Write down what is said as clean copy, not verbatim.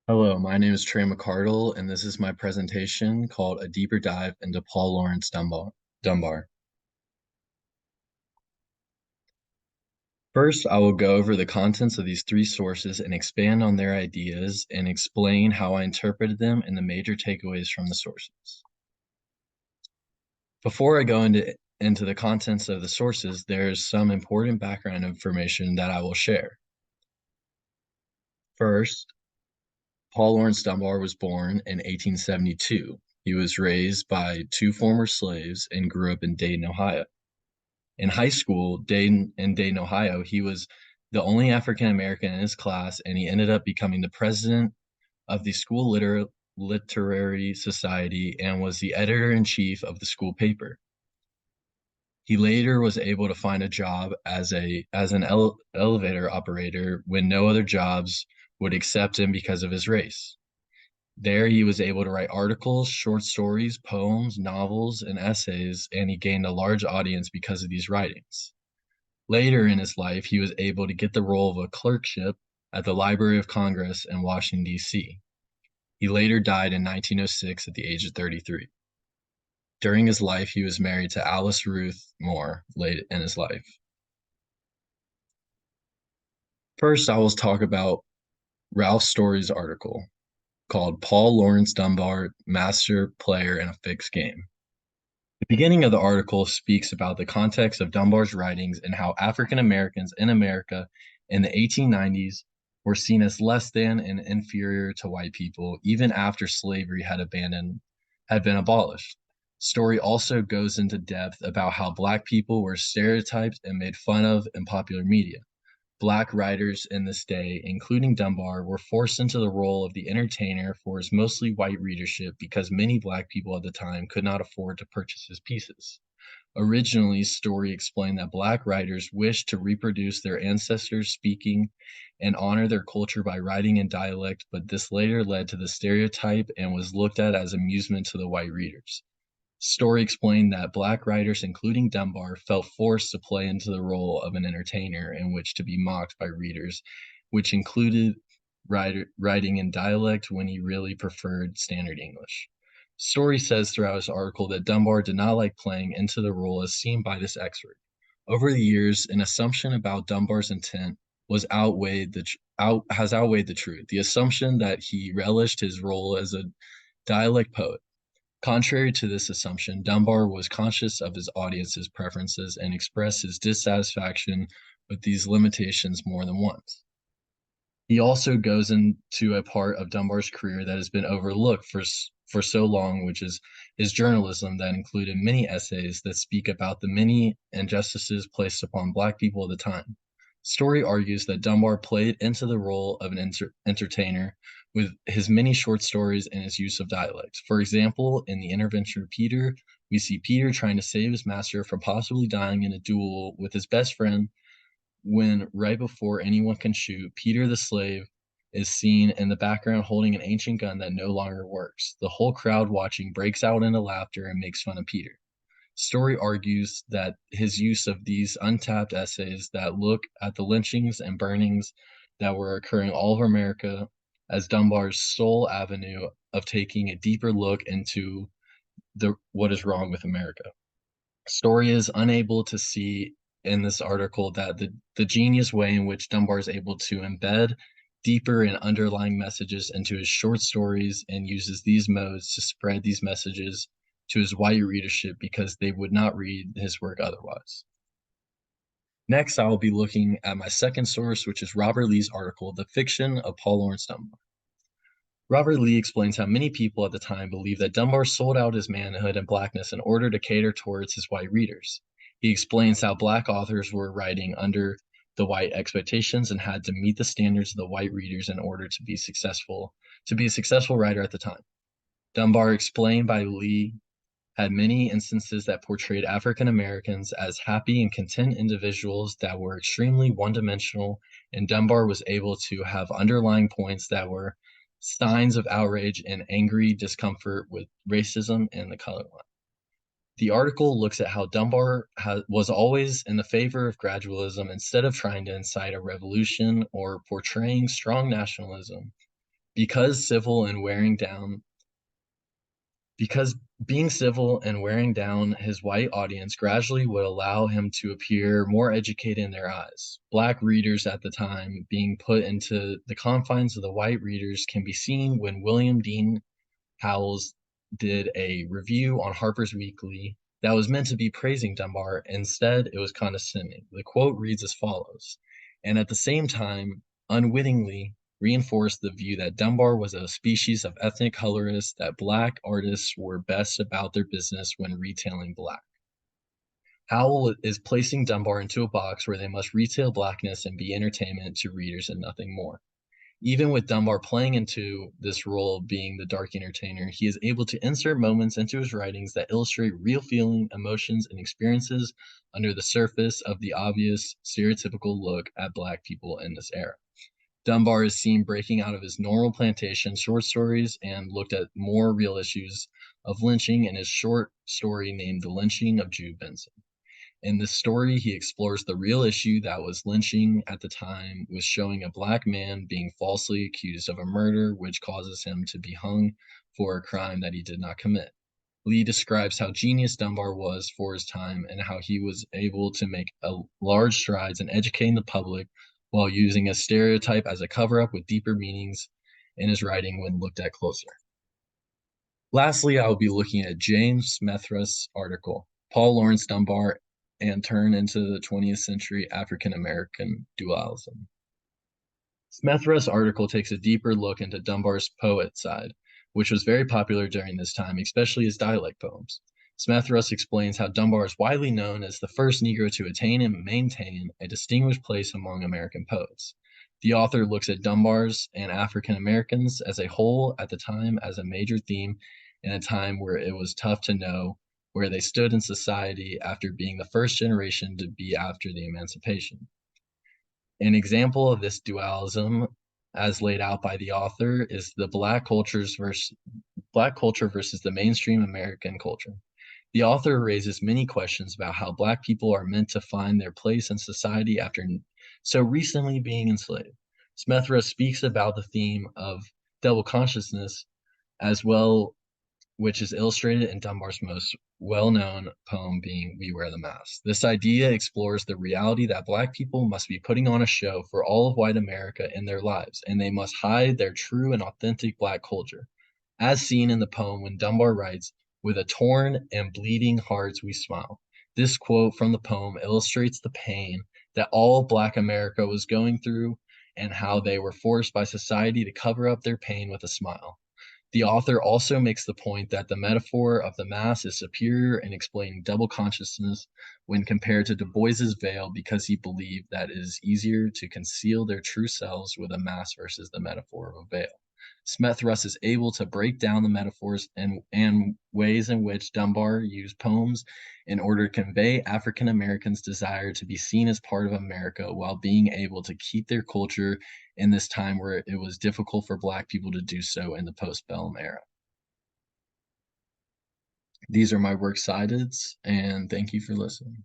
Hello, my name is Trey McCardle, and this is my presentation called A Deeper Dive into Paul Laurence Dunbar. First, I will go over the contents of these three sources and expand on their ideas and explain how I interpreted them and the major takeaways from the sources. Before I go into the contents of the sources, there is some important background information that I will share. First, Paul Laurence Dunbar was born in 1872. He was raised by two former slaves and grew up in Dayton, Ohio. In high school, Dayton, Ohio, he was the only African American in his class, and he ended up becoming the president of the school literary society and was the editor-in-chief of the school paper. He later was able to find a job as an elevator operator when no other jobs would accept him because of his race. There, he was able to write articles, short stories, poems, novels, and essays, and he gained a large audience because of these writings. Later in his life, he was able to get the role of a clerkship at the Library of Congress in Washington, D.C. He later died in 1906 at the age of 33. During his life, he was married to Alice Ruth Moore late in his life. First, I will talk about Ralph Story's article called Paul Laurence Dunbar, Master Player in a Fixed Game. The beginning of the article speaks about the context of Dunbar's writings and how African Americans in America in the 1890s were seen as less than and inferior to white people, even after slavery had been abolished. Story also goes into depth about how Black people were stereotyped and made fun of in popular media. Black writers in this day, including Dunbar, were forced into the role of the entertainer for his mostly white readership because many Black people at the time could not afford to purchase his pieces. Originally, Story explained that Black writers wished to reproduce their ancestors' speaking and honor their culture by writing in dialect, but this later led to the stereotype and was looked at as amusement to the white readers. Story explained that Black writers, including Dunbar, felt forced to play into the role of an entertainer in which to be mocked by readers, which included writing in dialect when he really preferred standard English. Story says throughout his article that Dunbar did not like playing into the role as seen by this expert. Over the years, an assumption about Dunbar's intent has outweighed the truth. The assumption that he relished his role as a dialect poet. Contrary to this assumption, Dunbar was conscious of his audience's preferences and expressed his dissatisfaction with these limitations more than once. He also goes into a part of Dunbar's career that has been overlooked for so long, which is his journalism that included many essays that speak about the many injustices placed upon Black people at the time. Story argues that Dunbar played into the role of an entertainer with his many short stories and his use of dialect. For example, in the intervention of Peter, we see Peter trying to save his master from possibly dying in a duel with his best friend when, right before anyone can shoot, Peter the slave is seen in the background holding an ancient gun that no longer works. The whole crowd watching breaks out into laughter and makes fun of Peter. Story argues that his use of these untapped essays that look at the lynchings and burnings that were occurring all over America as Dunbar's sole avenue of taking a deeper look into what is wrong with America. Story is unable to see in this article that the genius way in which Dunbar is able to embed deeper and underlying messages into his short stories and uses these modes to spread these messages to his white readership because they would not read his work otherwise. Next, I will be looking at my second source, which is Robert Lee's article, The Fiction of Paul Laurence Dunbar. Robert Lee explains how many people at the time believed that Dunbar sold out his manhood and Blackness in order to cater towards his white readers. He explains how Black authors were writing under the white expectations and had to meet the standards of the white readers in order to be a successful writer at the time. Dunbar, explained by Lee, had many instances that portrayed African Americans as happy and content individuals that were extremely one-dimensional, and Dunbar was able to have underlying points that were signs of outrage and angry discomfort with racism and the color line. The article looks at how Dunbar was always in the favor of gradualism instead of trying to incite a revolution or portraying strong nationalism. Because civil and wearing down because being civil and wearing down his white audience gradually would allow him to appear more educated in their eyes. Black readers at the time being put into the confines of the white readers can be seen when William Dean Howells did a review on Harper's Weekly that was meant to be praising Dunbar. Instead, it was condescending. The quote reads as follows, and at the same time, unwittingly reinforced the view that Dunbar was a species of ethnic colorist, that black artists were best about their business when retailing black. Howell is placing Dunbar into a box where they must retail blackness and be entertainment to readers and nothing more. Even with Dunbar playing into this role of being the dark entertainer, he is able to insert moments into his writings that illustrate real feeling, emotions, and experiences under the surface of the obvious stereotypical look at Black people in this era. Dunbar is seen breaking out of his normal plantation short stories and looked at more real issues of lynching in his short story named The Lynching of Jude Benson. In this story, he explores the real issue that was lynching at the time, with showing a black man being falsely accused of a murder, which causes him to be hung for a crime that he did not commit. Lee describes how genius Dunbar was for his time and how he was able to make large strides in educating the public while using a stereotype as a cover up with deeper meanings in his writing when looked at closer. Lastly, I will be looking at James Smethurst's article, Paul Laurence Dunbar and Turn into the 20th Century African American Dualism. Smethurst's article takes a deeper look into Dunbar's poet side, which was very popular during this time, especially his dialect poems. Smethurst explains how Dunbar is widely known as the first Negro to attain and maintain a distinguished place among American poets. The author looks at Dunbar's and African Americans as a whole at the time as a major theme in a time where it was tough to know where they stood in society after being the first generation to be after the emancipation. An example of this dualism, as laid out by the author, is the black culture versus the mainstream American culture. The author raises many questions about how Black people are meant to find their place in society after so recently being enslaved. Smethurst speaks about the theme of double consciousness as well, which is illustrated in Dunbar's most well-known poem being We Wear the Mask. This idea explores the reality that Black people must be putting on a show for all of white America in their lives, and they must hide their true and authentic Black culture. As seen in the poem when Dunbar writes, with a torn and bleeding hearts we smile. This quote from the poem illustrates the pain that all Black America was going through and how they were forced by society to cover up their pain with a smile. The author also makes the point that the metaphor of the mask is superior in explaining double consciousness when compared to Du Bois's veil because he believed that it is easier to conceal their true selves with a mask versus the metaphor of a veil. Smethurst is able to break down the metaphors and ways in which Dunbar used poems in order to convey African Americans' desire to be seen as part of America while being able to keep their culture in this time where it was difficult for Black people to do so in the postbellum era. These are my works cited, and thank you for listening.